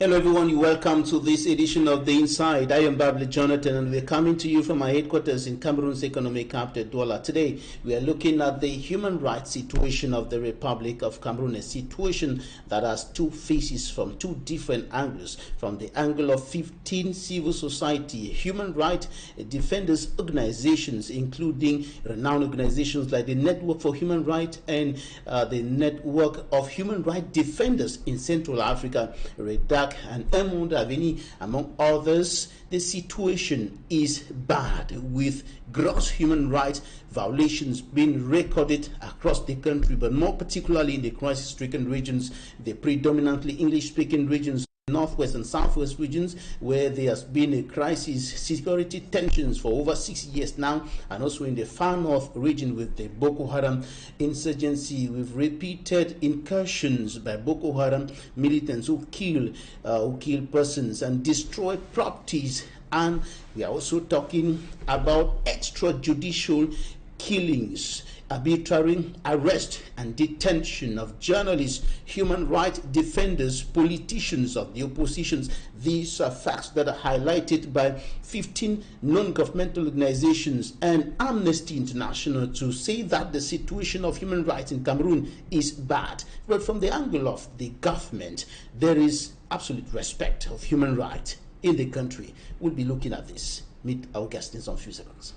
Hello everyone, you welcome to this edition of The Inside. I am Babli Jonathan and we're coming to you from our headquarters in Cameroon's economic capital, Douala. Today, we are looking at the human rights situation of the Republic of Cameroon, a situation that has two faces from two different angles. From the angle of 15 civil society, human rights defenders organizations, including renowned organizations like the Network for Human Rights and the Network of Human Rights Defenders in Central Africa, REDAC, and Aveni, among others. The situation is bad, with gross human rights violations being recorded across the country, but more particularly in the crisis-stricken regions, the predominantly English-speaking regions, northwest and southwest regions, where there has been a crisis, security tensions for over 6 years now, and also in the far north region with the Boko Haram insurgency, with repeated incursions by Boko Haram militants who kill persons and destroy properties. And we are also talking about extrajudicial killings, arbitrary arrest and detention of journalists, human rights defenders, politicians of the oppositions. These are facts that are highlighted by 15 non-governmental organizations and Amnesty International to say that the situation of human rights in Cameroon is bad. But from the angle of the government, there is absolute respect of human rights in the country. We'll be looking at this. Meet our guest in some few seconds.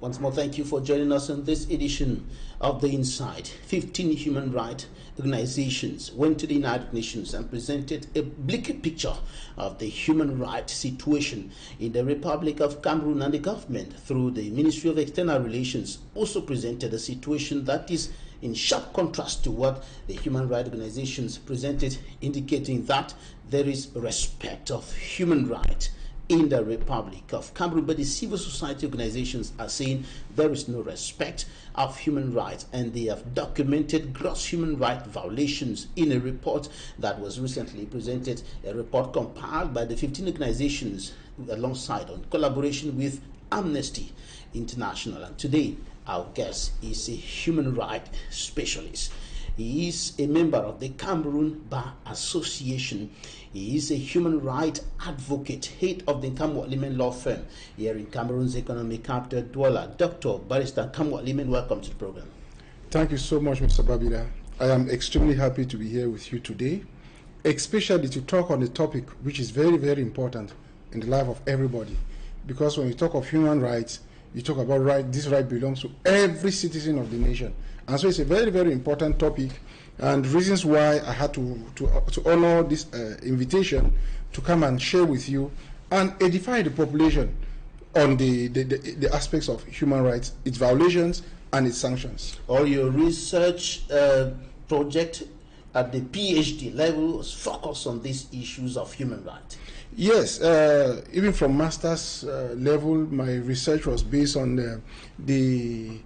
Once more, thank you for joining us on this edition of The Inside. 15 human rights organizations went to the United Nations and presented a bleak picture of the human rights situation in the Republic of Cameroon, and the government, through the Ministry of External Relations, also presented a situation that is in sharp contrast to what the human rights organizations presented, indicating that there is respect of human rights in the Republic of Cameroon. But the civil society organizations are saying there is no respect of human rights, and they have documented gross human rights violations in a report that was recently presented, a report compiled by the 15 organizations alongside, on collaboration with Amnesty International. And today, our guest is a human rights specialist. He is a member of the Cameroon Bar Association. He is a human rights advocate, head of the NKAMWAH LIMEN law firm here in Cameroon's economic capital, Douala. Dr. Barrister NKAMWAH LIMEN, welcome to the program. Thank you so much, Mr. Babida. I am extremely happy to be here with you today, especially to talk on a topic which is very, very important in the life of everybody. Because when you talk of human rights, you talk about right. This right belongs to every citizen of the nation. And so it's a very, very important topic, and reasons why I had to honor this invitation to come and share with you and edify the population on the aspects of human rights, its violations and its sanctions. All your research project at the PhD level was focused on these issues of human rights. Yes, even from master's level, my research was based on the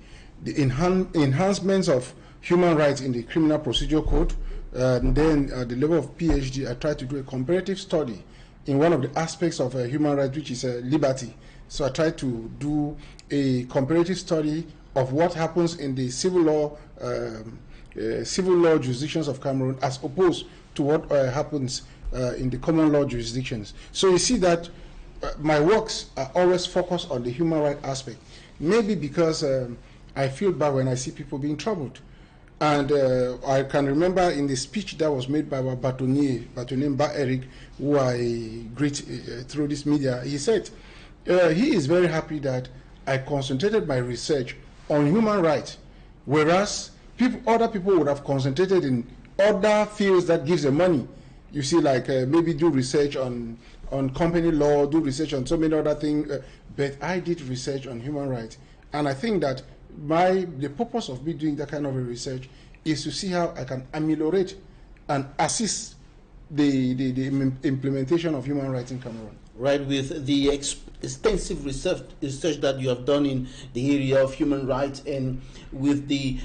enhancements of human rights in the Criminal Procedure Code. And then at the level of PhD, I tried to do a comparative study in one of the aspects of human rights, which is liberty. So I tried to do a comparative study of what happens in the civil law jurisdictions of Cameroon as opposed to what happens in the common law jurisdictions. So you see that my works are always focused on the human rights aspect. Maybe because I feel bad when I see people being troubled. And I can remember in the speech that was made by our batonnier Bar Eric, who I greet through this media, he said he is very happy that I concentrated my research on human rights, whereas other people would have concentrated in other fields that gives them money. You see, like maybe do research on company law, do research on so many other things, but I did research on human rights. And I think that the purpose of me doing that kind of a research is to see how I can ameliorate and assist the implementation of human rights in Cameroon. Right, with the extensive research that you have done in the area of human rights, and with the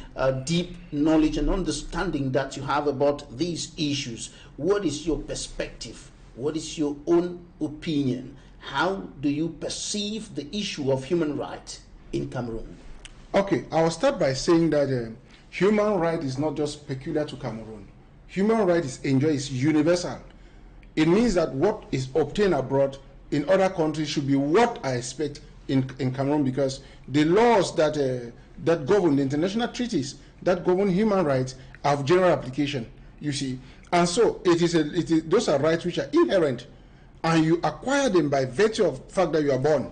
deep knowledge and understanding that you have about these issues, what is your perspective? What is your own opinion? How do you perceive the issue of human rights in Cameroon? Okay, I'll start by saying that human right is not just peculiar to Cameroon. Human right is universal. It means that what is obtained abroad in other countries should be what I expect in Cameroon, because the laws that that govern the international treaties that govern human rights have general application, you see. And so those are rights which are inherent, and you acquire them by virtue of the fact that you are born,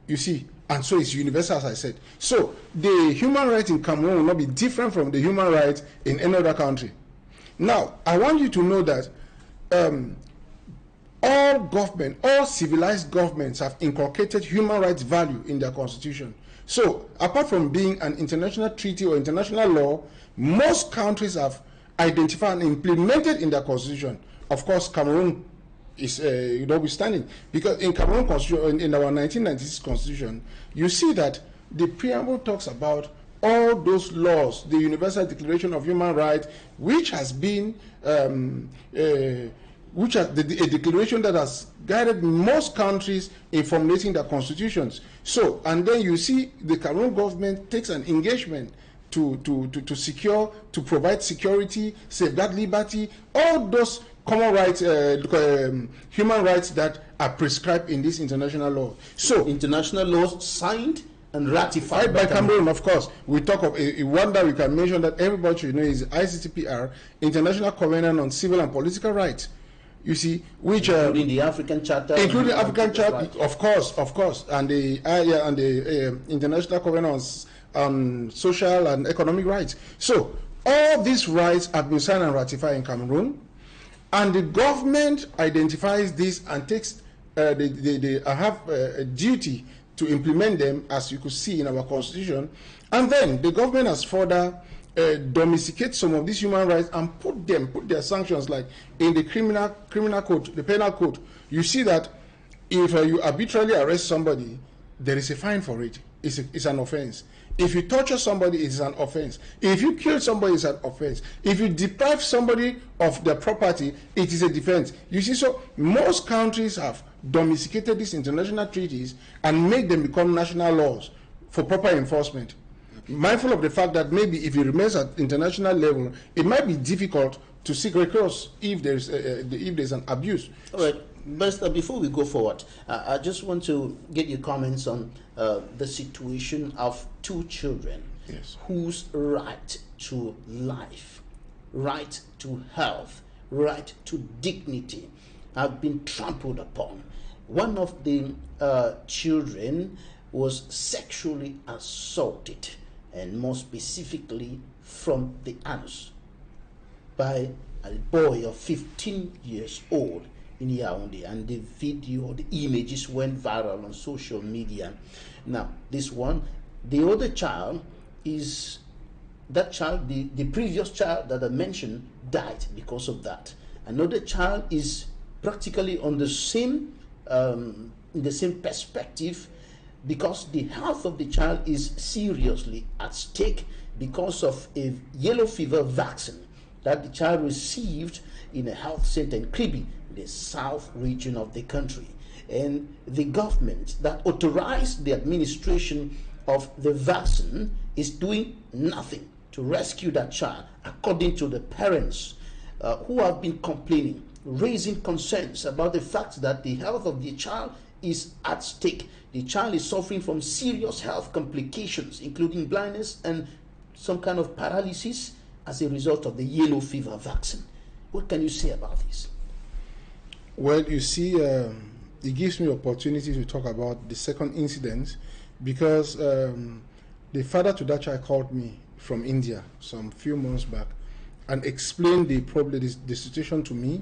you see. And so it's universal, as I said. So the human rights in Cameroon will not be different from the human rights in any other country. Now, I want you to know that all civilized governments have inculcated human rights value in their constitution. So, apart from being an international treaty or international law, most countries have identified and implemented in their constitution. Of course, Cameroon is notwithstanding, because in Cameroon constitution, in our 1996 constitution, you see that the preamble talks about all those laws, the Universal Declaration of Human Rights, which has been a declaration that has guided most countries in formulating their constitutions. So, and then you see the Cameroon government takes an engagement to provide security, safeguard liberty, all those common rights, human rights that are prescribed in this international law. So, international laws signed and ratified by Cameroon, of course. We talk of one that we can mention that everybody should know is ICCPR, International Covenant on Civil and Political Rights. You see, which including the African Charter, of course, and the International Covenant on Social and Economic Rights. So all these rights have been signed and ratified in Cameroon, and the government identifies this and takes they have a duty to implement them, as you could see in our constitution. And then the government has further domesticate some of these human rights and put their sanctions, like in the criminal code, the penal code. You see that if you arbitrarily arrest somebody, there is a fine for it. It's an offense. If you torture somebody, it's an offense. If you kill somebody, it's an offense. If you deprive somebody of their property, it is a defense. You see, so most countries have domesticated these international treaties and made them become national laws for proper enforcement, mindful of the fact that maybe if it remains at international level, it might be difficult to seek recourse if there's an abuse. All right, but before we go forward, I just want to get your comments on the situation of two children, yes, whose right to life, right to health, right to dignity have been trampled upon. One of the children was sexually assaulted, and more specifically from the anus, by a boy of 15 years old in Yaoundé, and the video, the images went viral on social media. Now, this one, the other child is, that child, the previous child that I mentioned died because of that. Another child is practically on the same, in the same perspective, because the health of the child is seriously at stake because of a yellow fever vaccine that the child received in a health center in Kribi, the south region of the country. And the government that authorized the administration of the vaccine is doing nothing to rescue that child, according to the parents who have been complaining, raising concerns about the fact that the health of the child is at stake. The child is suffering from serious health complications, including blindness and some kind of paralysis as a result of the yellow fever vaccine. What can you say about this? Well, you see, it gives me opportunity to talk about the second incident, because the father to that child called me from India some few months back and explained the problem, the situation to me,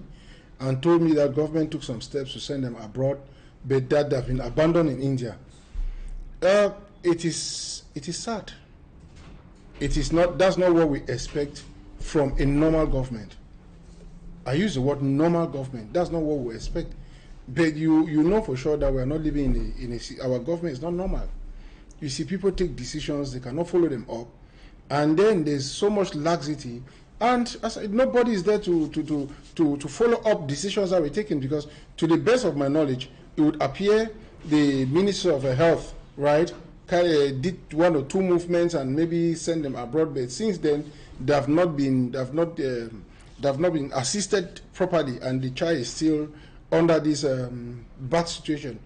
and told me that government took some steps to send them abroad, but that they have been abandoned in India. It is sad. It is not. That's not what we expect from a normal government. I use the word normal government. That's not what we expect. But you know for sure that we are not living our government is not normal. You see, people take decisions, they cannot follow them up, and then there's so much laxity, and as nobody is there to follow up decisions that we're taking, because to the best of my knowledge, it would appear the Minister of Health, right, did 1 or 2 movements and maybe send them abroad, but since then they have not been assisted properly, and the child is still under this bad situation.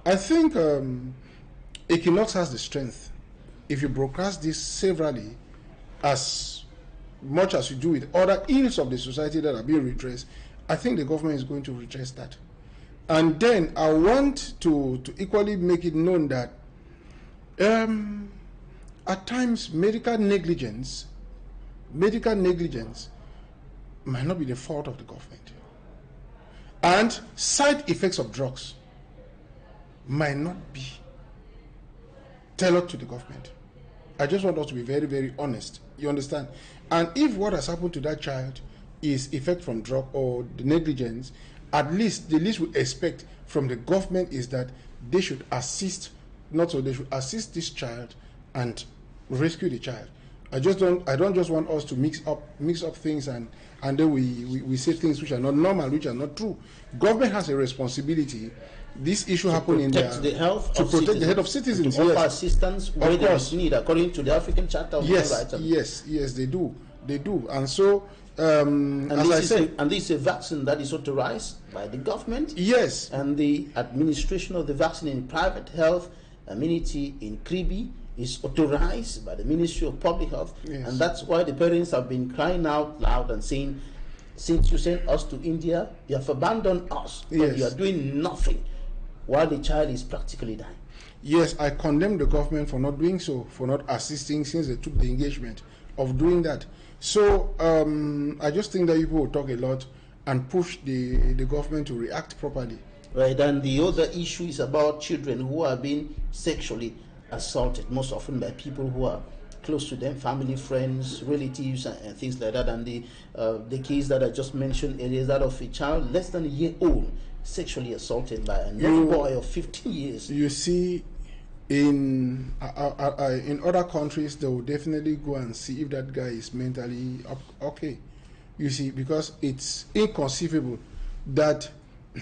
I think Equinoxe has the strength. If you broadcast this severally, as much as you do with other ills of the society that are being redressed, I think the government is going to redress that. And then I want to equally make it known that at times medical negligence might not be the fault of the government, and side effects of drugs might not be tailored to the government. I just want us to be very, very honest. You understand? And if what has happened to that child is effect from drug or the negligence, at least the least we expect from the government is that they should assist, they should assist this child and rescue the child. I don't just want us to mix up things and then we say things which are not normal, which are not true. Government has a responsibility. This issue happened in the health to protect the health of citizens. To offer assistance where there is need, according to the African Charter of Human Rights. Yes, they do. And so, and this is a vaccine that is authorized by the government. Yes. And the administration of the vaccine in private health amenity in Kribi is authorized by the Ministry of Public Health. Yes. And that's why the parents have been crying out loud and saying, since you sent us to India, you have abandoned us, but you are doing nothing while the child is practically dying. Yes, I condemn the government for not doing so, for not assisting since they took the engagement of doing that. So I just think that people will talk a lot and push the government to react properly. Right, and the other issue is about children who are being sexually assaulted, most often by people who are close to them, family, friends, relatives, and things like that. And the case that I just mentioned earlier is that of a child less than a year old sexually assaulted by another boy of 15 years. You see, in other countries, they will definitely go and see if that guy is mentally okay. You see, because it's inconceivable that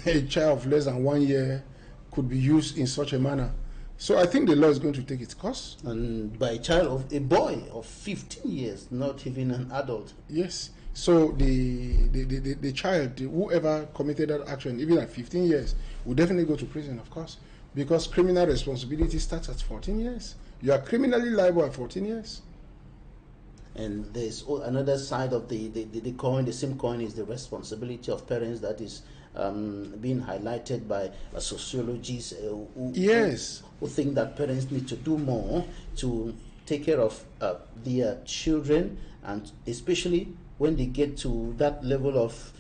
a child of less than 1 year could be used in such a manner. So I think the law is going to take its course. And by a boy of 15 years, not even an adult. Yes. So the child, whoever committed that action, even at 15 years, will definitely go to prison, of course, because criminal responsibility starts at 14 years. You are criminally liable at 14 years. And there's another side of the coin. The same coin is the responsibility of parents that is being highlighted by sociologists who think that parents need to do more to take care of their children, and especially when they get to that level of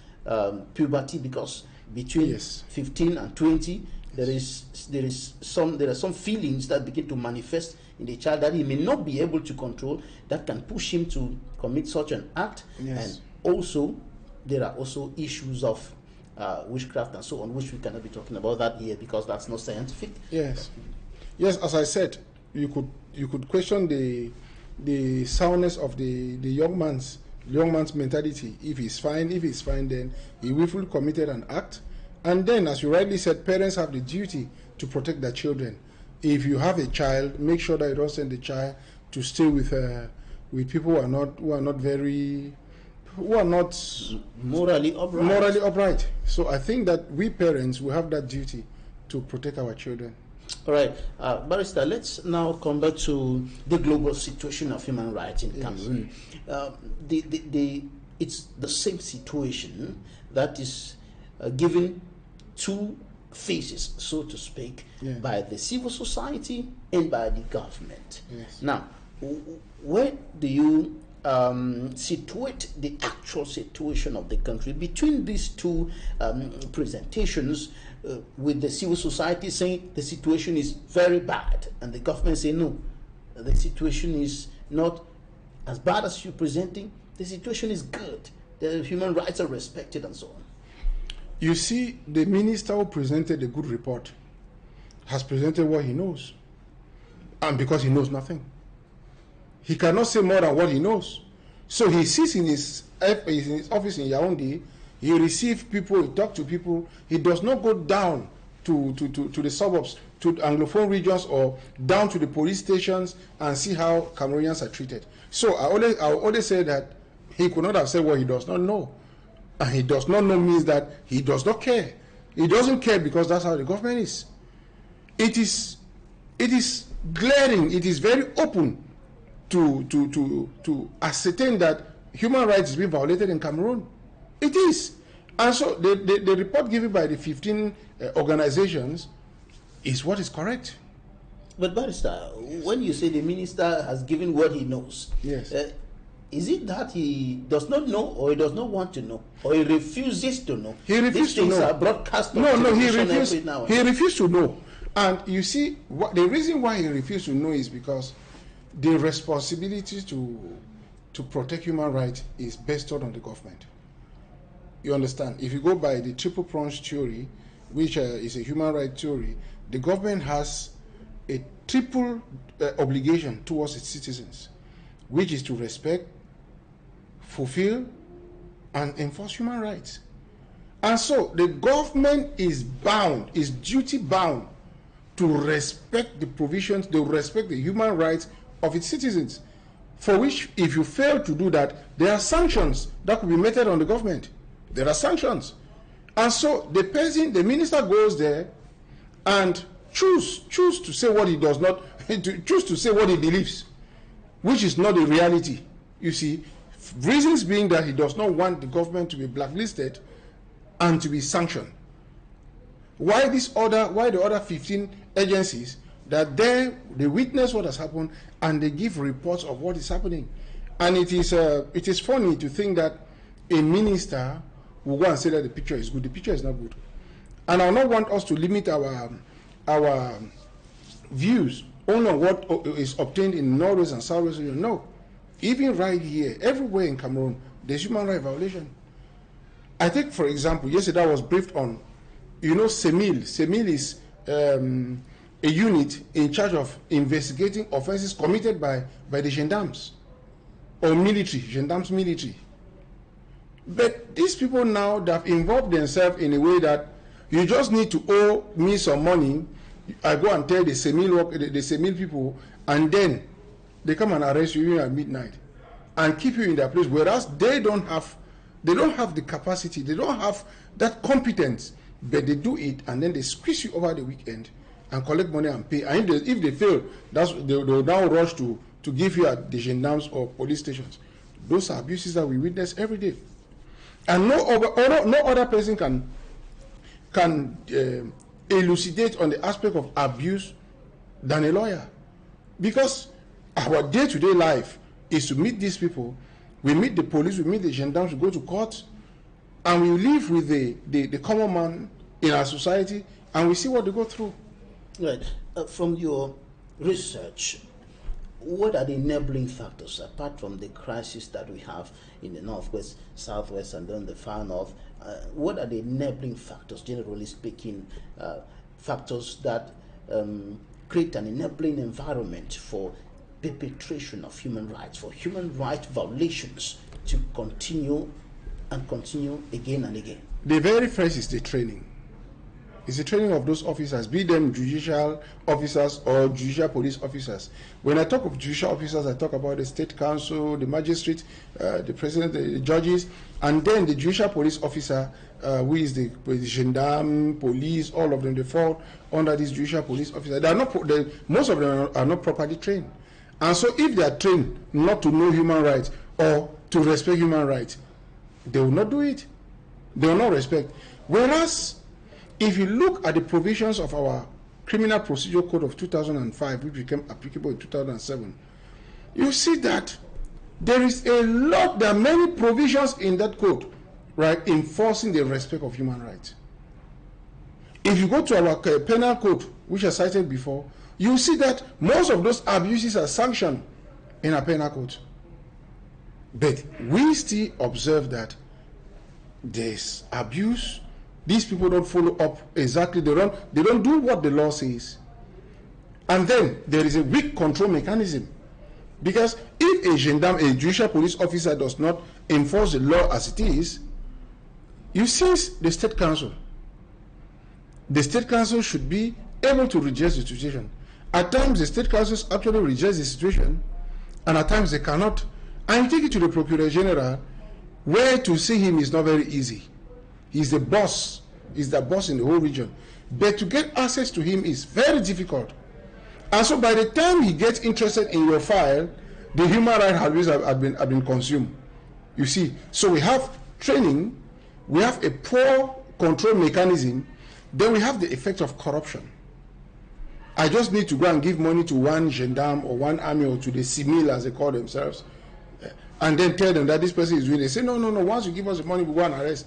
puberty, because between 15 and 20 there are some feelings that begin to manifest in the child that he may not be able to control, that can push him to commit such an act. And also there are also issues of witchcraft and so on, which we cannot be talking about that here because that's not scientific. Yes, as I said, you could question the soundness of the young man's mentality. If he's fine, then he willfully committed an act. And then, as you rightly said, parents have the duty to protect their children. If you have a child, make sure that you don't send the child to stay with people who are not morally upright. So I think that we parents will have that duty to protect our children. All right, Barrister, let's now come back to the global situation of human rights in Cameroon. It's the same situation that is given two faces, so to speak, by the civil society and by the government. Now, where do you situate the actual situation of the country between these two presentations, with the civil society saying the situation is very bad and the government saying no, the situation is not as bad as you're presenting, the situation is good, the human rights are respected and so on? You see, the minister who presented the good report has presented what he knows, and because he knows nothing, he cannot say more than what he knows. So he sits in his office in Yaoundé, he receives people, he talks to people, he does not go down to the suburbs to Anglophone regions or down to the police stations and see how Cameroonians are treated. So I always say that he could not have said what he does not know. And he does not know means that he does not care. He doesn't care because that's how the government is. It is glaring, it is very open to ascertain that human rights is being violated in Cameroon. It is. And so the report given by the 15 organizations is what is correct. But Barrister, when you say the minister has given what he knows, yes, is it that he does not know, or he does not want to know, or he refuses to know? He refused to know. These things are broadcast on television every now and then. He refused to know. And you see, the reason why he refused to know is because the responsibility to protect human rights is bestowed on the government. You understand? If you go by the triple prongs theory, which is a human rights theory, the government has a triple obligation towards its citizens, which is to respect, fulfill, and enforce human rights. And so the government is bound, is duty bound to respect the provisions, to respect the human rights of its citizens, for which if you fail to do that, there are sanctions that could be meted on the government. There are sanctions. And so the minister goes there and choose to say what he does not, choose to say what he believes, which is not the reality. You see, reasons being that he does not want the government to be blacklisted and to be sanctioned. Why the other 15 agencies that they witness what has happened and they give reports of what is happening. And it is funny to think that a minister will go and say that the picture is good. The picture is not good. And I don't want us to limit our views only on what is obtained in Northwest and Southwest region. No. Even right here, everywhere in Cameroon, there's human rights violation. I think, for example, yesterday I was briefed on, CEMIL. CEMIL is a unit in charge of investigating offenses committed by the gendarmes or military, gendarmes military. But these people now, they have involved themselves in a way that you just need to owe me some money. I go and tell the CEMIL people, and then they come and arrest you at midnight and keep you in their place. Whereas they don't have the capacity, they don't have that competence, but they do it and then they squeeze you over the weekend and collect money and pay. And if they fail, they'll now rush to give you at the gendarmes or police stations. Those are abuses that we witness every day. And no other person can elucidate on the aspect of abuse than a lawyer. Because our day-to-day life is to meet these people. We meet the police, we meet the gendarmes, we go to court, and we live with the common man in our society, and we see what they go through. Right. From your research, what are the enabling factors, apart from the crisis that we have in the Northwest, Southwest, and then the far North? What are the enabling factors, generally speaking, factors that create an enabling environment for perpetration of human rights, for human rights violations to continue again and again? The very first is the training. It's the training of those officers, be them judicial officers or judicial police officers. When I talk of judicial officers, I talk about the state council, the magistrate, the president, the judges, and then the judicial police officer, who is the gendarme, police, all of them, they fall under this judicial police officer. Most of them are not properly trained. And so if they are trained not to know human rights or to respect human rights, they will not do it. They will not respect. Whereas, if you look at the provisions of our Criminal Procedure Code of 2005, which became applicable in 2007, you see that there are many provisions in that code, right, enforcing the respect of human rights. If you go to our penal code, which I cited before, you see that most of those abuses are sanctioned in our penal code. But we still observe that there's abuse. These people don't follow up exactly. They don't do what the law says. And then there is a weak control mechanism. Because if a gendarme, a judicial police officer, does not enforce the law as it is, you seize the state council. The state council should be able to redress the situation. At times, the state councils actually redress the situation, and at times they cannot. And you take it to the Procurator General, where to see him is not very easy. He's the boss. He's the boss in the whole region. But to get access to him is very difficult. And so by the time he gets interested in your file, the human rights abuses have been consumed. You see, so we have training, we have a poor control mechanism, then we have the effect of corruption. I just need to go and give money to one gendarme or one army or to the civil, as they call themselves, and then tell them that this person is doing it. They say, no, once you give us the money, we go and arrest.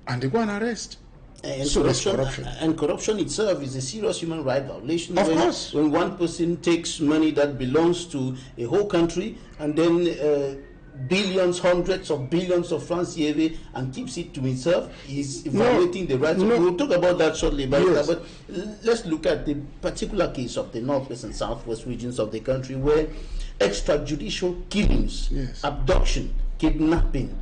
And they go and arrest. And so corruption. And corruption itself is a serious human rights violation. Of course. When one person takes money that belongs to a whole country and then billions, hundreds of billions of francs CFA and keeps it to himself, is violating the rights. We'll talk about that shortly. But let's look at the particular case of the northwest and southwest regions of the country, where extrajudicial killings, abduction, kidnapping,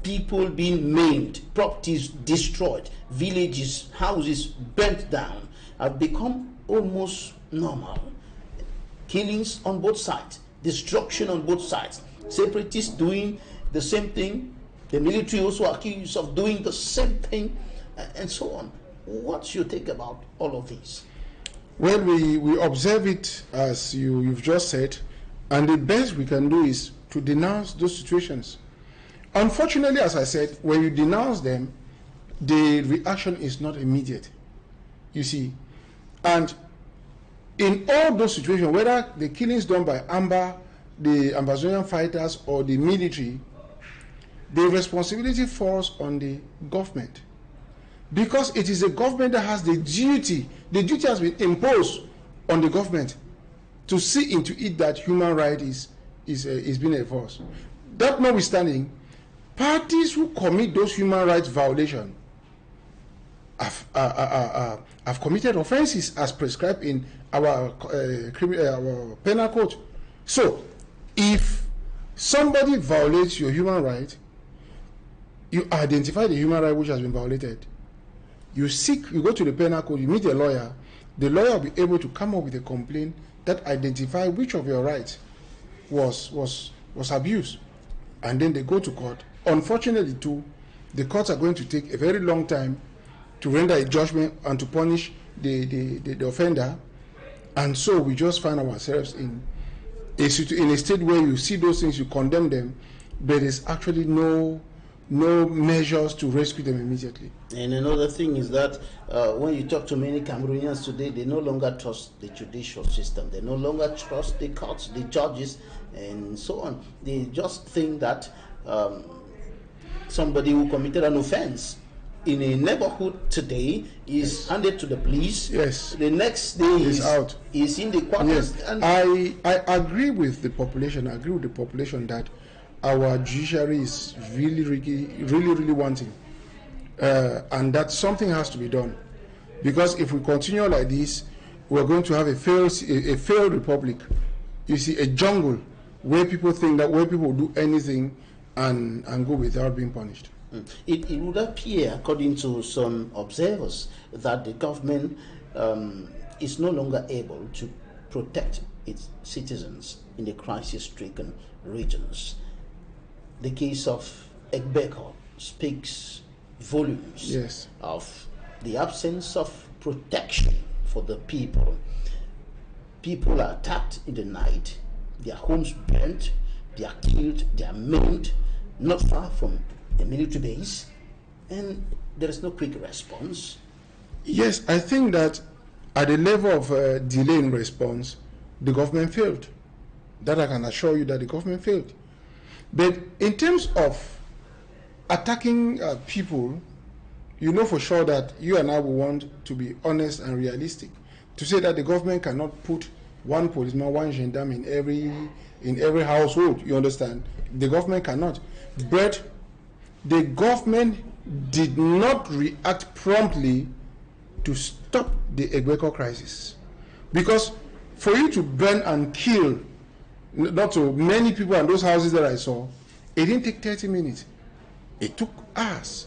people being maimed, properties destroyed, villages, houses burnt down, have become almost normal. Killings on both sides, destruction on both sides, separatists doing the same thing, the military also accused of doing the same thing, and so on. What's your take about all of these? Well, we observe it as you've just said, and the best we can do is to denounce those situations. Unfortunately, as I said, when you denounce them, the reaction is not immediate, you see. And in all those situations, whether the killings done by the Amazonian fighters or the military, the responsibility falls on the government. Because it is the government that has the duty. The duty has been imposed on the government to see into it that human rights is being enforced. That notwithstanding, parties who commit those human rights violations have committed offenses as prescribed in our penal code. So, if somebody violates your human right, you identify the human right which has been violated. You go to the penal code, you meet a lawyer. The lawyer will be able to come up with a complaint that identifies which of your rights was abused, and then they go to court. Unfortunately, too, the courts are going to take a very long time to render a judgment and to punish the offender, and so we just find ourselves in a state where you see those things, you condemn them, but there's actually no measures to rescue them immediately. And another thing is that when you talk to many Cameroonians today, they no longer trust the judicial system. They no longer trust the courts, the judges, and so on. They just think that somebody who committed an offense in a neighborhood today is handed to the police. Yes. The next day is out. Is in the quarters. Yes. And I agree with the population. I agree with the population that our judiciary is really wanting, and that something has to be done, because if we continue like this, we're going to have a failed republic. You see, a jungle where people think that people do anything and go without being punished. It would appear, according to some observers, that the government is no longer able to protect its citizens in the crisis-stricken regions. The case of Egbeko speaks volumes of the absence of protection for the people. People are attacked in the night, their homes burnt, they are killed, they are maimed, not far from the military base, and there is no quick response. Yes, I think that at the level of delay in response, the government failed. That I can assure you that the government failed. But in terms of attacking people, you know for sure that you and I will want to be honest and realistic. To say that the government cannot put one policeman, one gendarme in every household, you understand? The government cannot. But the government did not react promptly to stop the Egbeko crisis. Because for you to burn and kill not so many people and those houses that I saw, it didn't take 30 minutes. It took hours.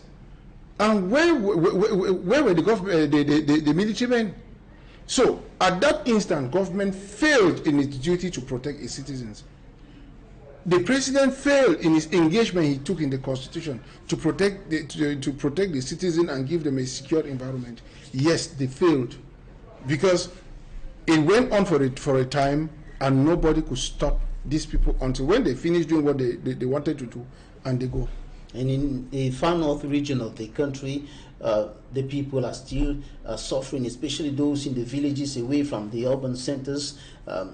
And where were the military men? So at that instant, government failed in its duty to protect its citizens. The president failed in his engagement he took in the constitution to protect the citizen and give them a secure environment. Yes, they failed, because it went on for a time and nobody could stop these people until when they finished doing what they wanted to do, and they go. And in the far north region of the country, the people are still suffering, especially those in the villages away from the urban centers,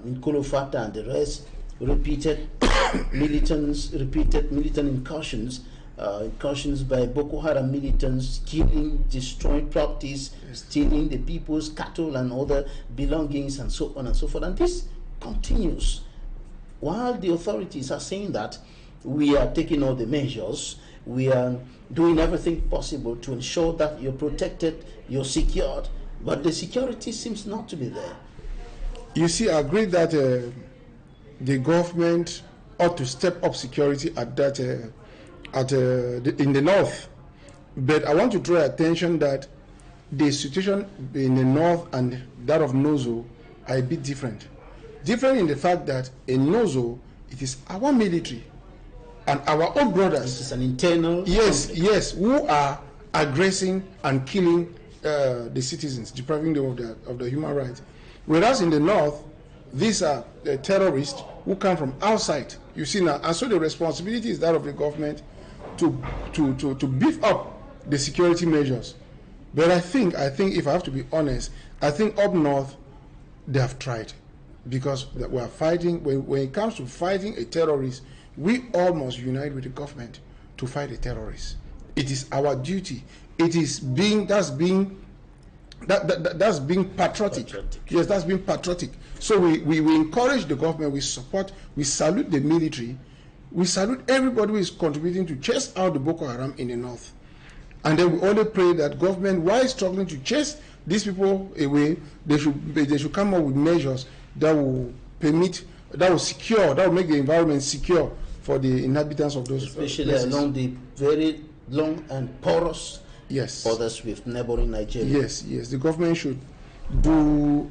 in Kolofata and the rest. Repeated militant incursions by Boko Haram militants, killing, destroying properties, stealing the people's cattle and other belongings, and so on and so forth. And this continues while the authorities are saying that we are taking all the measures, we are doing everything possible to ensure that you're protected, you're secured, but the security seems not to be there. You see, I agree that the government ought to step up security at that in the north, but I want to draw attention that the situation in the north and that of Nous are a bit different. Different in the fact that in Nous, it is our military and our own brothers. This is an internal conflict. Yes, who are aggressing and killing the citizens, depriving them of their human rights. Whereas in the north, these are terrorists who come from outside. You see now, and so the responsibility is that of the government to beef up the security measures. But I think if I have to be honest, I think up north they have tried, because we are fighting. When it comes to fighting a terrorist, we all must unite with the government to fight a terrorist. It is our duty. It is that's being patriotic. Yes, that's being patriotic. So we encourage the government, we support, we salute the military, we salute everybody who is contributing to chase out the Boko Haram in the north. And then we only pray that government, while struggling to chase these people away, they should come up with measures that will permit, that will make the environment secure for the inhabitants of those especially places. Along the very long and porous borders with neighboring Nigeria. Yes, the government should do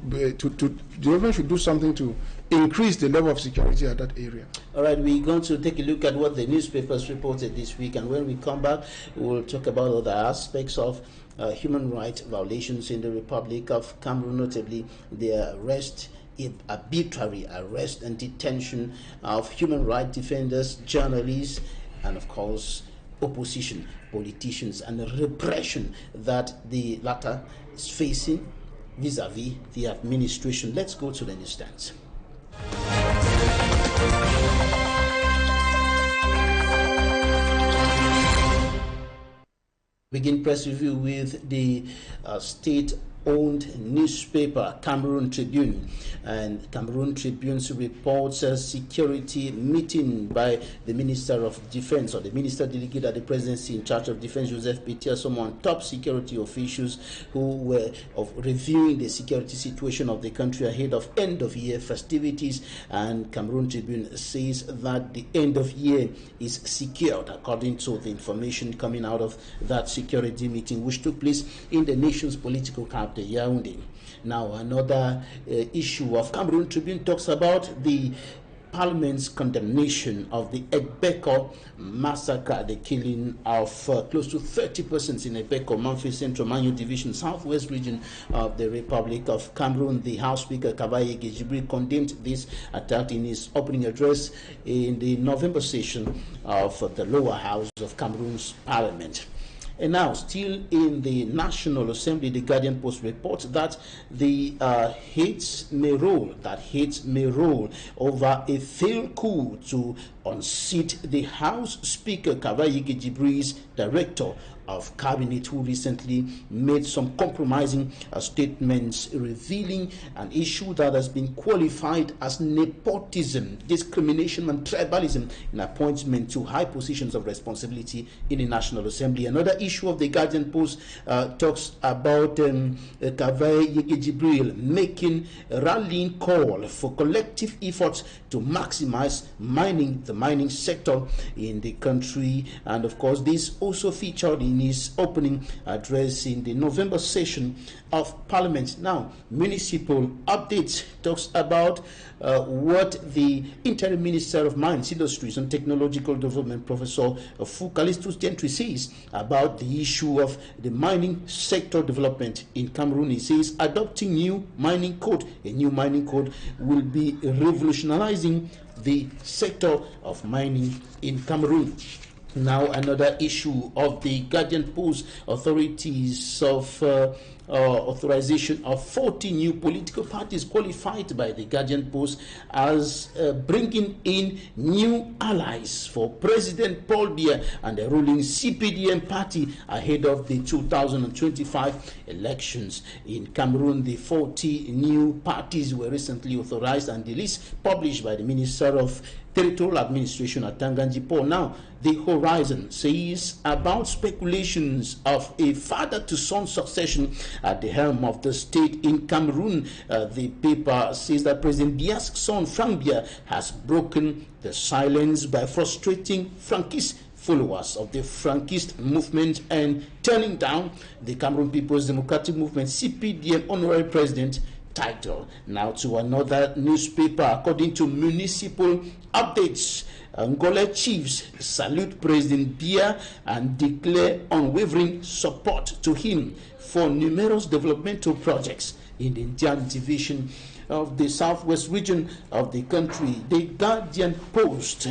something to increase the level of security at that area. All right, we're going to take a look at what the newspapers reported this week, and when we come back, we'll talk about other aspects of human rights violations in the Republic of Cameroon, notably the arbitrary arrest and detention of human rights defenders, journalists, and of course opposition politicians, and the repression that the latter is facing vis-a-vis the administration. Let's go to the newsstands. Begin press review with the state-owned newspaper Cameroon Tribune, and Cameroon Tribune's reports a security meeting by the Minister of Defense, or the Minister Delegate at the Presidency in charge of Defense, Joseph Petia, someone top security officials who were reviewing the security situation of the country ahead of end-of-year festivities. And Cameroon Tribune says that the end of year is secured, according to the information coming out of that security meeting, which took place in the nation's political capital, Yaoundé. Now, another issue of Cameroon Tribune talks about the Parliament's condemnation of the Egbeko massacre, the killing of close to 30 persons in Egbeko, Memphis Central, Manyu Division, southwest region of the Republic of Cameroon. The House Speaker Kavayi Gejibri condemned this attack in his opening address in the November session of the lower house of Cameroon's Parliament. And now, still in the National Assembly, the Guardian Post reports that the hate may roll over a failed coup to unseat the House Speaker Kavayi Gejibri's director of cabinet, who recently made some compromising statements revealing an issue that has been qualified as nepotism, discrimination and tribalism in appointment to high positions of responsibility in the National Assembly. Another issue of the Guardian Post talks about Kavayi Gejibril making a rallying call for collective efforts to maximize mining the mining sector in the country. And of course, this also featured in his opening address in the November session of Parliament. Now, municipal updates talks about what the Interim Minister of Mines, Industries and Technological Development, Professor Fukalistus Gentry, says about the issue of the mining sector development in Cameroon. He says adopting new mining code, a new mining code will be revolutionizing the sector of mining in Cameroon. Now, another issue of the Guardian Post, authorities of authorization of 40 new political parties qualified by the Guardian Post as bringing in new allies for President Paul Biya and the ruling CPDM party ahead of the 2025 elections. In Cameroon, the 40 new parties were recently authorized, and the list published by the Minister of Territorial Administration at Tanganjipo. Now, the Horizon says about speculations of a father-to-son succession at the helm of the state in Cameroon. The paper says that President Biya's son, Frank Biya, has broken the silence by frustrating Frankist followers of the Frankist movement and turning down the Cameroon People's Democratic Movement CPDM honorary president title. Now to another newspaper. According to municipal updates, Angola chiefs salute President Biya and declare unwavering support to him for numerous developmental projects in the Indian division of the southwest region of the country. The Guardian Post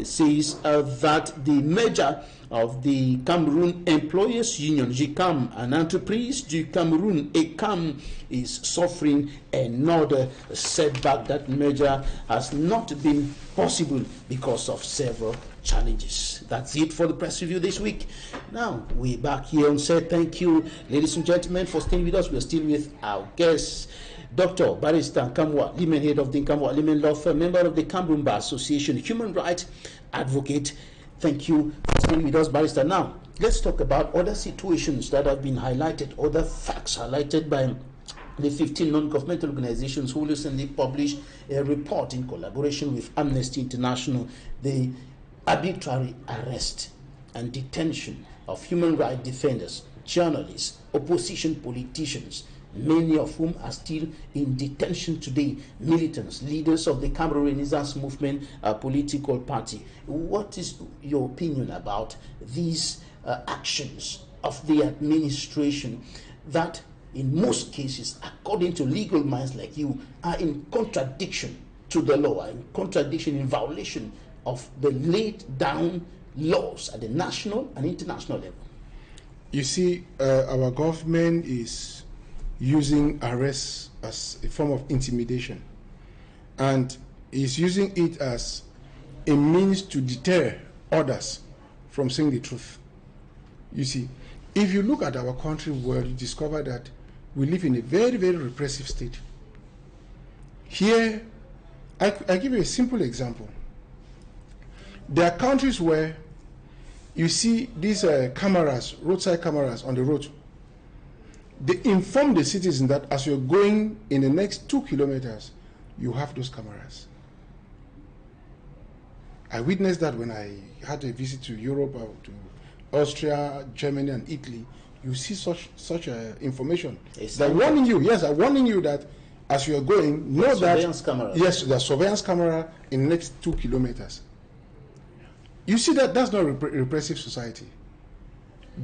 says that the merger of the Cameroon Employers Union, GCAM, and Entreprise du Cameroun, ECAM, is suffering another setback. That merger has not been possible because of several challenges. That's it for the press review this week. Now, we're back here on set. Thank you, ladies and gentlemen, for staying with us. We're still with our guests, Dr. Barrister NKAMWAH LIMEN, head of the NKAMWAH LIMEN Law Firm, member of the Cameroon Bar Association, human rights advocate. Thank you for staying with us, Barrister. Now, let's talk about other situations that have been highlighted, other facts highlighted by the 15 non-governmental organizations who recently published a report in collaboration with Amnesty International. The arbitrary arrest and detention of human rights defenders, journalists, opposition politicians, many of whom are still in detention today, militants, leaders of the Cameroon Renaissance Movement political party. What is your opinion about these actions of the administration that in most cases, according to legal minds like you, are in contradiction to the law, are in contradiction, in violation of the laid down laws at the national and international level? You see, our government is using arrests as a form of intimidation, and is using it as a means to deter others from saying the truth. You see, if you look at our country world, you discover that we live in a very, very repressive state. Here, I give you a simple example. There are countries where you see these cameras, roadside cameras on the road. They inform the citizen that as you're going in the next 2 kilometers, you have those cameras. I witnessed that when I had a visit to Europe, to Austria, Germany, and Italy. You see such information. They're warning you. Yes, they're warning you that as you're going, know that surveillance camera. Yes, there's surveillance camera in the next 2 kilometers. You see that that's not a repressive society.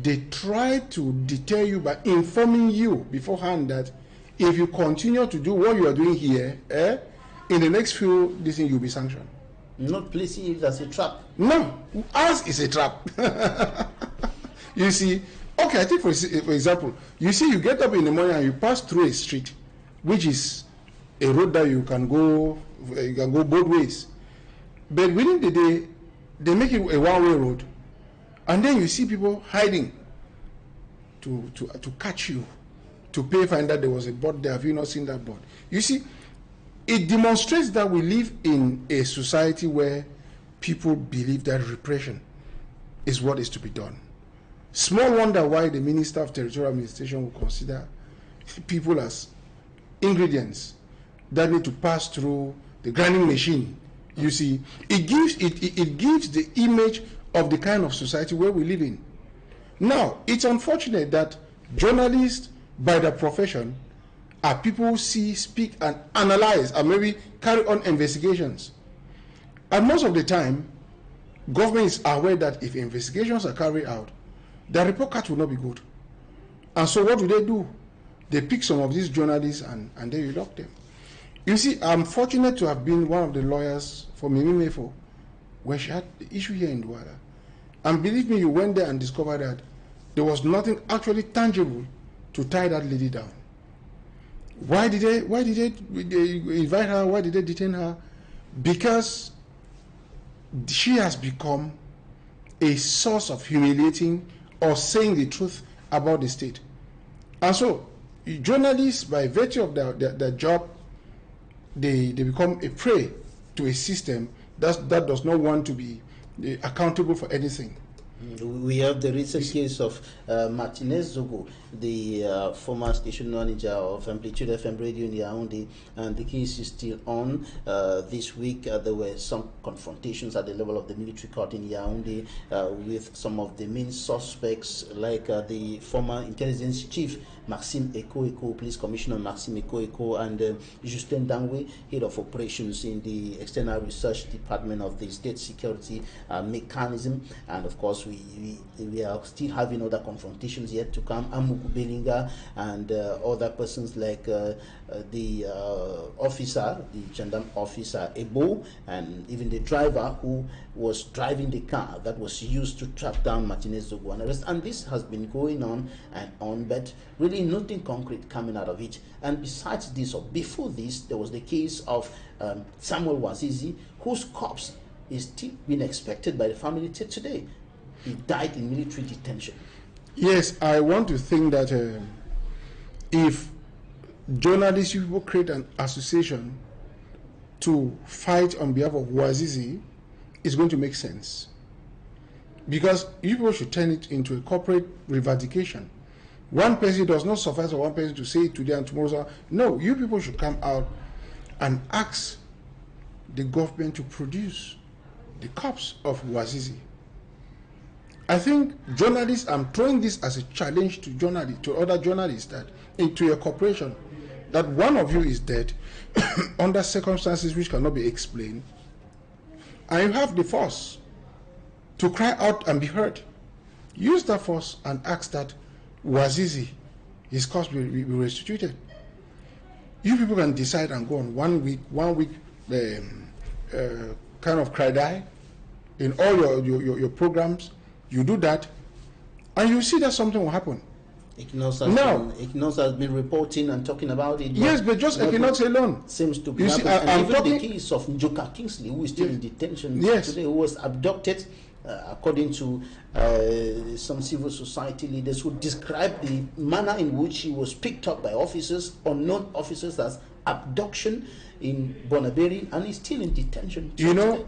They try to deter you by informing you beforehand that if you continue to do what you are doing here, in the next few days you'll be sanctioned. Not placing it as a trap. No, ours is a trap. You see, okay, I think for example, you see, you get up in the morning and you pass through a street, which is a road that you can go both ways. But within the day, they make it a one-way road, and then you see people hiding to catch you, to pay fine that there was a board there. Have you not seen that board? You see, it demonstrates that we live in a society where people believe that repression is what is to be done. Small wonder why the Minister of Territorial Administration will consider people as ingredients that need to pass through the grinding machine You see, it gives the image of the kind of society where we live in. Now, it's unfortunate that journalists, by their profession, are people who see, speak, and analyze, and maybe carry on investigations. And most of the time, government is aware that if investigations are carried out, the report card will not be good. And so what do? They pick some of these journalists and they relock them. You see, I'm fortunate to have been one of the lawyers for Mimi Mefo when she had the issue here in Douala. And believe me, you went there and discovered that there was nothing actually tangible to tie that lady down. Why did they invite her? Why did they detain her? Because she has become a source of humiliating or saying the truth about the state. And so journalists, by virtue of their job, they become a prey to a system that does not want to be accountable for anything. We have the recent case of Martinez Zogo, the former station manager of Amplitude FM radio in Yaoundé, and the case is still on. This week there were some confrontations at the level of the military court in Yaoundé with some of the main suspects, like the former intelligence chief Maxime Eko, Police Commissioner Maxime Eko, and Justin Dangwe, head of operations in the External Research Department of the State Security Mechanism. And of course, we are still having other confrontations yet to come. Amuku Belinga and other persons like the officer, the gendarme officer Ebo, and even the driver who was driving the car that was used to track down Martinez Zogo and arrest. And this has been going on and on, but really nothing concrete coming out of it. And besides this, or before this, there was the case of Samuel Wazizi, whose corpse is still being expected by the family till today. He died in military detention. Yes, I want to think that if journalists, people create an association to fight on behalf of Wazizi, it's going to make sense. Because you people should turn it into a corporate revendication. One person does not suffice for one person to say it today and tomorrow. No, you people should come out and ask the government to produce the corpse of Wazizi. I think journalists, I'm throwing this as a challenge to journalists, to other journalists, that into a corporation, that one of you is dead under circumstances which cannot be explained, and you have the force to cry out and be heard. Use that force and ask that Wazizi, his corpse be restituted. You people can decide and go on one week kind of cry die in all your programs. You do that, and you see that something will happen. Equinoxe has been reporting and talking about it. Yes, but just Equinoxe alone seems to be happening. And even the case of Njoka Kingsley, who is still in detention today, who was abducted, according to some civil society leaders who described the manner in which he was picked up by officers, unknown officers, as abduction in Bonaberi, and he's still in detention. You know,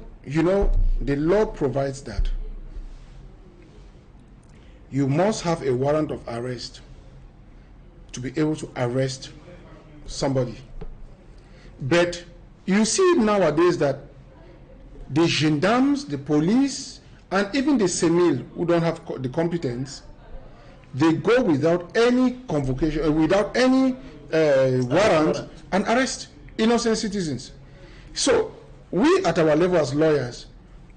the law provides that you must have a warrant of arrest to be able to arrest somebody. But you see nowadays that the gendarmes, the police, and even the CEMIL, who don't have the competence, they go without any convocation, without any warrant, and arrest innocent citizens. So we at our level as lawyers,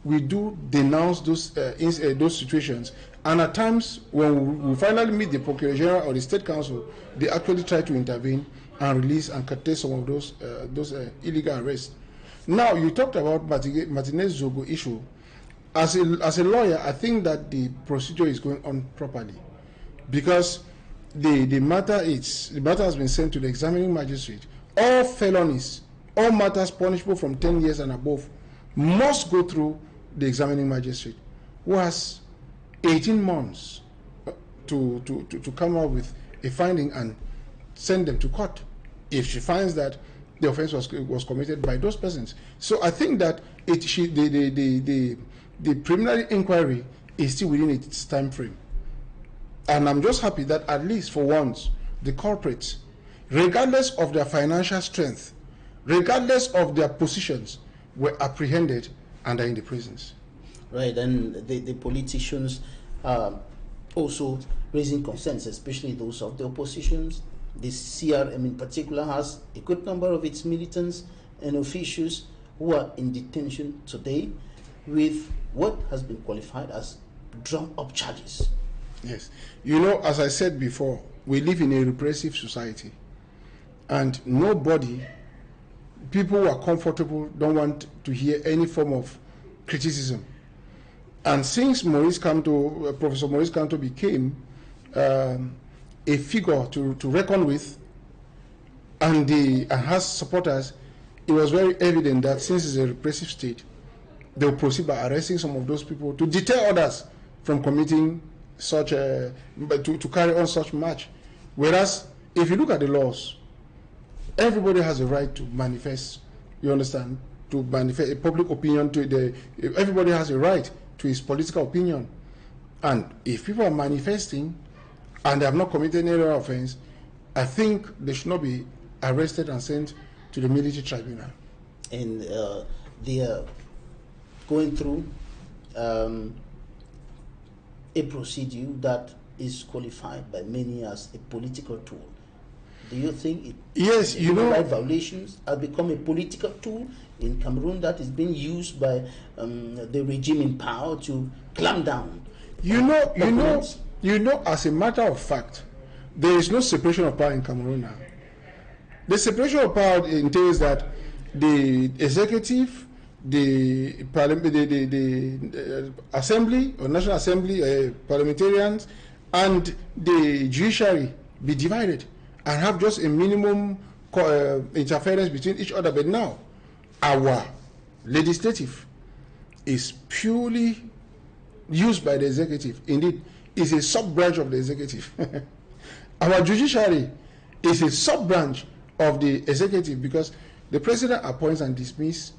we do denounce those situations, and at times when we finally meet the Procurator General or the State Council, they actually try to intervene and release and curtail some of those illegal arrests. Now, you talked about Martinez Zogo issue. As a lawyer, I think that the procedure is going on properly, because the matter has been sent to the examining magistrate. All felonies, all matters punishable from 10 years and above must go through the examining magistrate, who has 18 months to come up with a finding and send them to court if she finds that the offense was committed by those persons. So I think that the preliminary inquiry is still within its time frame. And I'm just happy that at least for once, the corporates, regardless of their financial strength, regardless of their positions, were apprehended and are in the prisons. Right, and the politicians also raising concerns, especially those of the oppositions. The CRM in particular has a good number of its militants and officials who are in detention today with what has been qualified as drum-up charges. Yes. You know, as I said before, we live in a repressive society, and nobody, people who are comfortable don't want to hear any form of criticism. And since Professor Maurice Kamto became a figure to reckon with and has supporters, it was very evident that since it's a repressive state, they will proceed by arresting some of those people to deter others from committing such to carry on such march. Whereas if you look at the laws, everybody has a right to manifest, you understand, to manifest a public opinion. Everybody has a right to his political opinion. And if people are manifesting and they have not committed any other offense, I think they should not be arrested and sent to the military tribunal. And they are going through a procedure that is qualified by many as a political tool. Do you think human rights violations have become a political tool in Cameroon that is being used by the regime in power to clamp down? You know, as a matter of fact, there is no separation of power in Cameroon now. The separation of power entails that the executive, the assembly or national assembly, parliamentarians, and the judiciary be divided and have just a minimum interference between each other. But now, our legislative is purely used by the executive. Indeed, it's a sub-branch of the executive. Our judiciary is a sub-branch of the executive because the president appoints and dismisses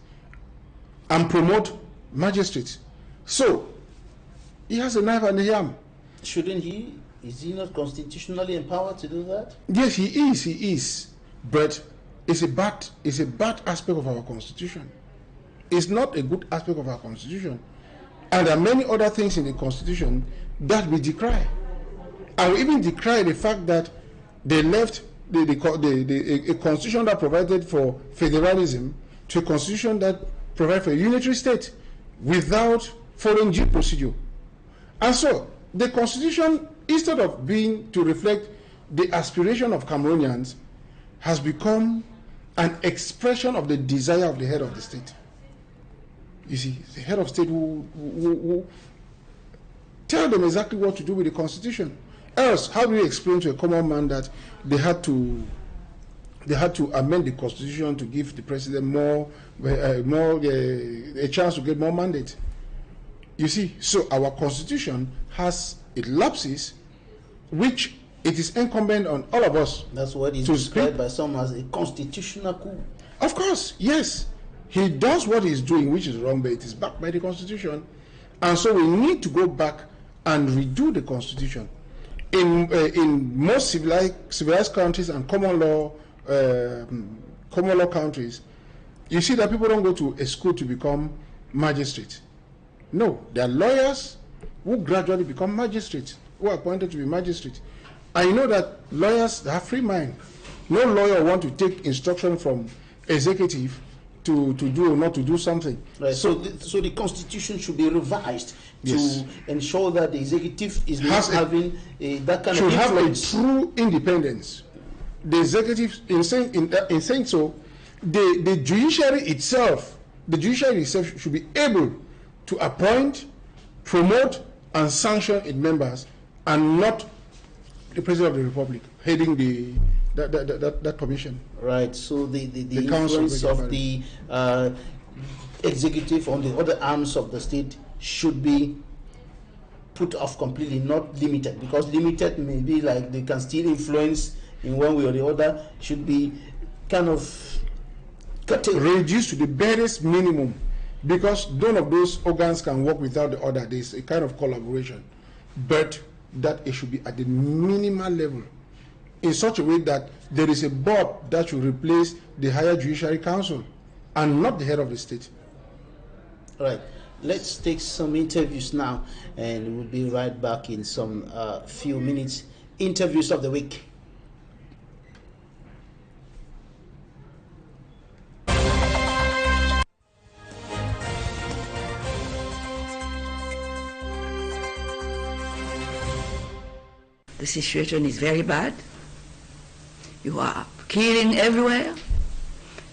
and promote magistrates. So, he has a knife and a yam. Shouldn't he? Is he not constitutionally empowered to do that? Yes, he is. But it's a bad aspect of our constitution. It's not a good aspect of our constitution. And there are many other things in the constitution that we decry. And we even decry the fact that they left a constitution that provided for federalism to a constitution that provides for a unitary state without following due procedure. And so, the constitution, instead of being to reflect the aspiration of Cameroonians, has become an expression of the desire of the head of the state. You see, the head of state who tell them exactly what to do with the constitution. Else, how do you explain to a common man that they had to amend the constitution to give the president a chance to get more mandate? You see, so our constitution has its lapses, which it is incumbent on all of us. That's what is described by some as a constitutional coup. Of course, yes. He does what he's doing, which is wrong, but it is backed by the constitution. And so we need to go back and redo the constitution. In most civilized countries and common law countries, you see that people don't go to a school to become magistrates. No, they are lawyers who gradually become magistrates, who are appointed to be magistrates. I know that lawyers have free mind. No lawyer want to take instruction from executive to do or not to do something. Right. So the constitution should be revised to ensure that the executive is not having that kind of influence. Should have a true independence. The executive, in saying so, the judiciary itself should be able to appoint, promote, and sanction its members, and not the President of the Republic heading that commission. Right. So the influence of the executive on the other arms of the state should be put off completely, not limited, because limited may be like they can still influence in one way or the other. Should be kind of reduced to the barest minimum, because none of those organs can work without the other. There's a kind of collaboration, but that it should be at the minimal level, in such a way that there is a board that should replace the higher judiciary council and not the head of the state. All right, let's take some interviews now, and we'll be right back in some few minutes. Interviews of the week. The situation is very bad. You are killing everywhere.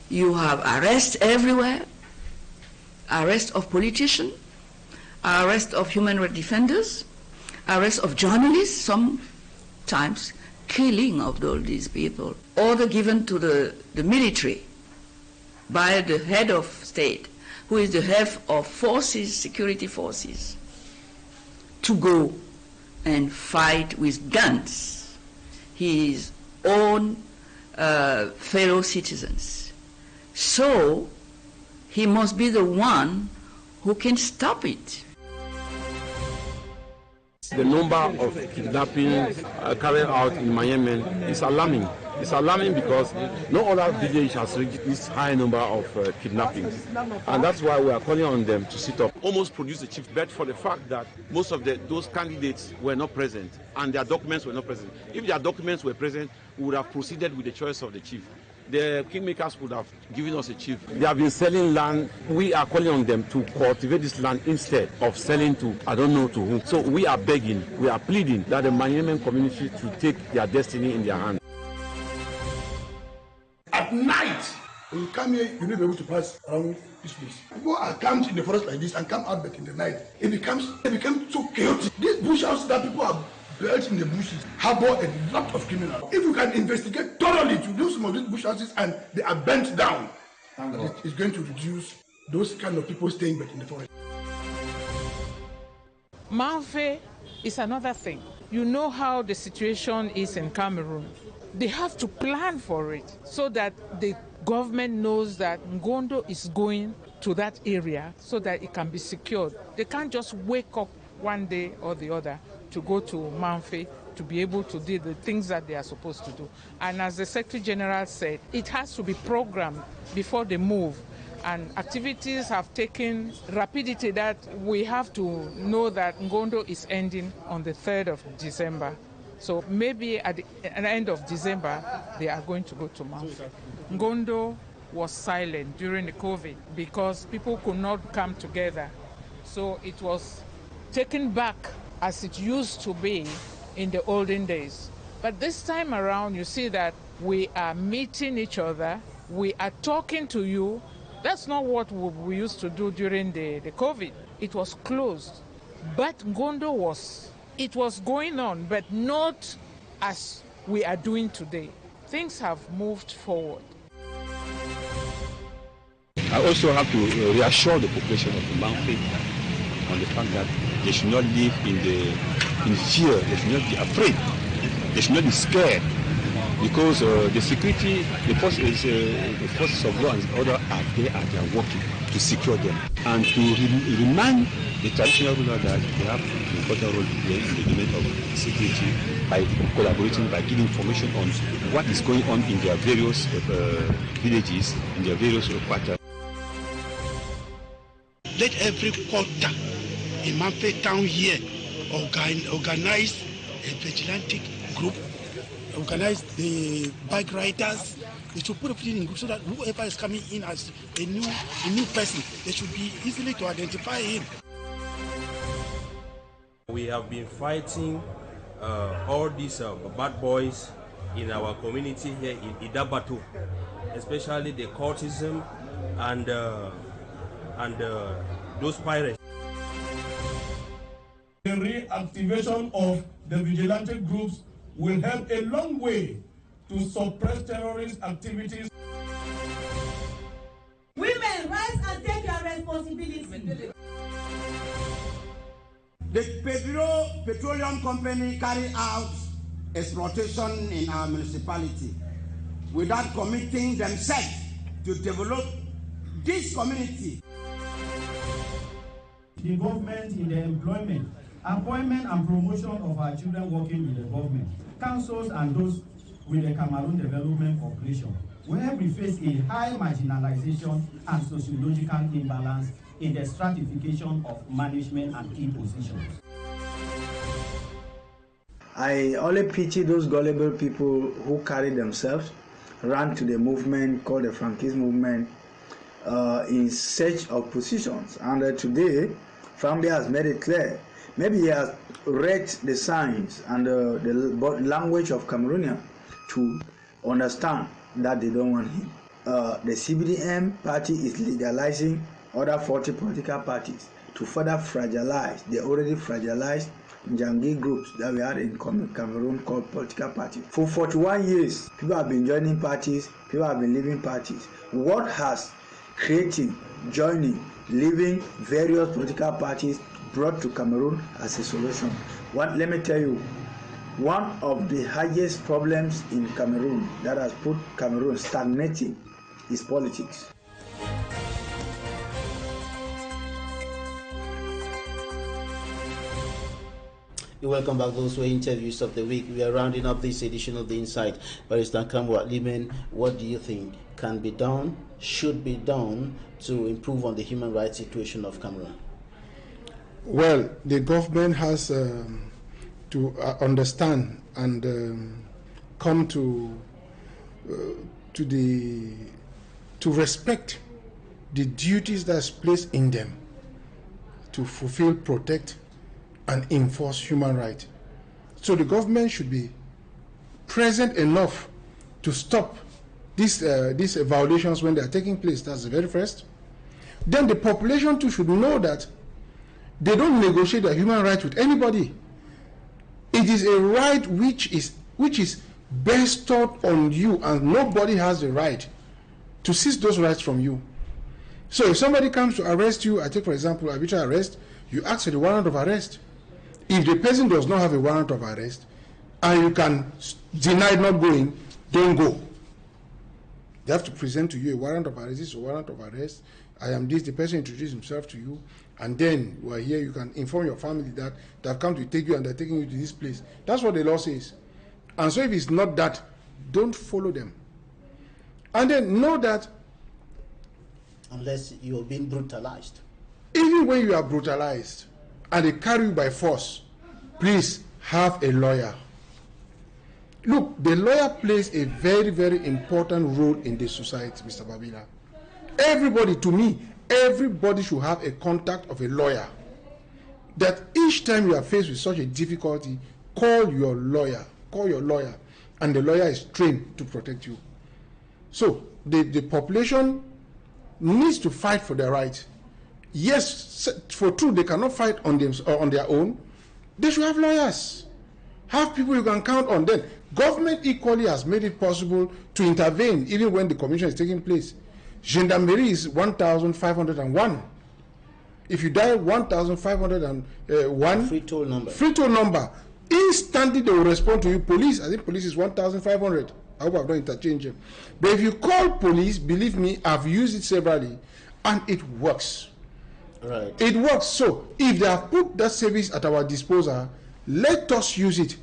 You have arrests everywhere. Arrest of politicians, arrest of human rights defenders, arrest of journalists, sometimes killing of all these people. Order given to the military by the head of state, who is the head of forces, security forces, to go and fight with guns his own fellow citizens. So he must be the one who can stop it. The number of kidnappings carried out in Yemen is alarming. It's alarming because no other village has reached this high number of kidnappings. And that's why we are calling on them to sit up. Almost produce a chief, but for the fact that most of those candidates were not present and their documents were not present. If their documents were present, we would have proceeded with the choice of the chief. The kingmakers would have given us a chief. They have been selling land. We are calling on them to cultivate this land instead of selling to I don't know to whom. So we are begging, we are pleading that the Yemen community should take their destiny in their hands. At night, when you come here, you need to be able to pass around this place. People are camped in the forest like this and come out back in the night. It becomes so chaotic. These bush houses that people are built in the bushes harbor a lot of criminals. If you can investigate thoroughly to do some of these bush houses and they are burnt down, it's going to reduce those kind of people staying back in the forest. Manfe is another thing. You know how the situation is in Cameroon. They have to plan for it so that the government knows that Ngondo is going to that area so that it can be secured. They can't just wake up one day or the other to go to Manfe to be able to do the things that they are supposed to do. And as the Secretary General said, it has to be programmed before they move. And activities have taken rapidity that we have to know that Ngondo is ending on the 3rd of December. So maybe at the end of December, they are going to go to Manfe. Ngondo was silent during the COVID because people could not come together. So it was taken back as it used to be in the olden days. But this time around, you see that we are meeting each other, we are talking to you. That's not what we used to do during the COVID. It was closed. But Ngondo was going on, but not as we are doing today. Things have moved forward. I also have to reassure the population of Manfe on the fact that they should not live in fear, they should not be afraid, they should not be scared, because the security, the forces of law and order are there and they are working to secure them. And to remind the traditional ruler that they have an important role to play in the domain of security by collaborating, by giving information on what is going on in their various villages, in their various quarters. Let every quarter in Manfe town here organize a vigilante group, organize the bike riders. They should put everything in group so that whoever is coming in as a new person, they should be easily to identify him. We have been fighting all these bad boys in our community here in Idabatu, especially the cultism and those pirates. The reactivation of the vigilante groups will help a long way to suppress terrorist activities. Women, rise and take your responsibility. The petroleum company carry out exploitation in our municipality without committing themselves to develop this community. Involvement in the employment, appointment and promotion of our children working in the government, councils and those with the Cameroon Development Corporation, where we face a high marginalization and sociological imbalance in the stratification of management and key positions. I only pity those gullible people who carry themselves, ran to the movement called the Frankist movement in search of positions. And today, Frambi has made it clear. Maybe he has read the signs and the language of Cameroonian to understand that they don't want him. The CBDM party is legalizing other 40 political parties to further fragilize the already fragilized Jangi groups that we had in Cameroon called political parties. For 41 years, people have been joining parties, people have been leaving parties. What has creating, joining, leaving various political parties brought to Cameroon as a solution? Let me tell you, one of the highest problems in Cameroon that has put Cameroon stagnating is politics. Welcome back. Those were interviews of the week. We are rounding up this edition of The Insight. Barrister NKAMWAH LIMEN, what do you think can be done, should be done to improve on the human rights situation of Cameroon? Well, the government has to understand and come to respect the duties that's placed in them to fulfill, protect, and enforce human rights. So the government should be present enough to stop these violations when they are taking place. That's the very first. Then the population too should know that they don't negotiate their human rights with anybody. It is a right which is bestowed on you, and nobody has the right to seize those rights from you. So if somebody comes to arrest you, I take for example arbitrary arrest, you ask for the warrant of arrest. If the person does not have a warrant of arrest and you can deny not going, don't go. They have to present to you a warrant of arrest. This is a warrant of arrest. I am this. The person introduced himself to you, and then you are here. You can inform your family that they have come to take you and they're taking you to this place. That's what the law says. And so if it's not that, don't follow them. And then know that unless you're being brutalized. Even when you are brutalized and they carry you by force, please have a lawyer. Look, the lawyer plays a very, very important role in this society, Mr. Babila. Everybody, to me, everybody should have a contact of a lawyer. That each time you are faced with such a difficulty, call your lawyer, and the lawyer is trained to protect you. So the population needs to fight for their rights. Yes, for true, they cannot fight on their own. They should have lawyers. Have people you can count on. Then government equally has made it possible to intervene even when the commission is taking place. Gendarmerie is 1,501. If you dial 1,501 free toll number, instantly they will respond to you. Police, I think police is 1,500. I hope I've not interchanged them. But if you call police, believe me, I've used it severally, and it works. Right. It works. So if they have put that service at our disposal, let us use it.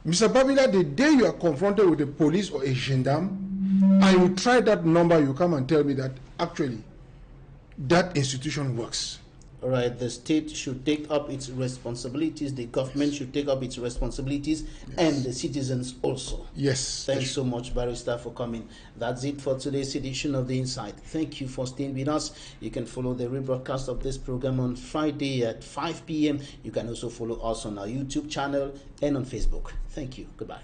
Mr. Babila, the day you are confronted with a police or a gendarme, and you try that number, you come and tell me that actually that institution works. All right, the state should take up its responsibilities, the government should take up its responsibilities, and the citizens also. Yes. Thanks so much, Barrister, for coming. That's it for today's edition of The Insight. Thank you for staying with us. You can follow the rebroadcast of this program on Friday at 5 p.m. You can also follow us on our YouTube channel and on Facebook. Thank you. Goodbye.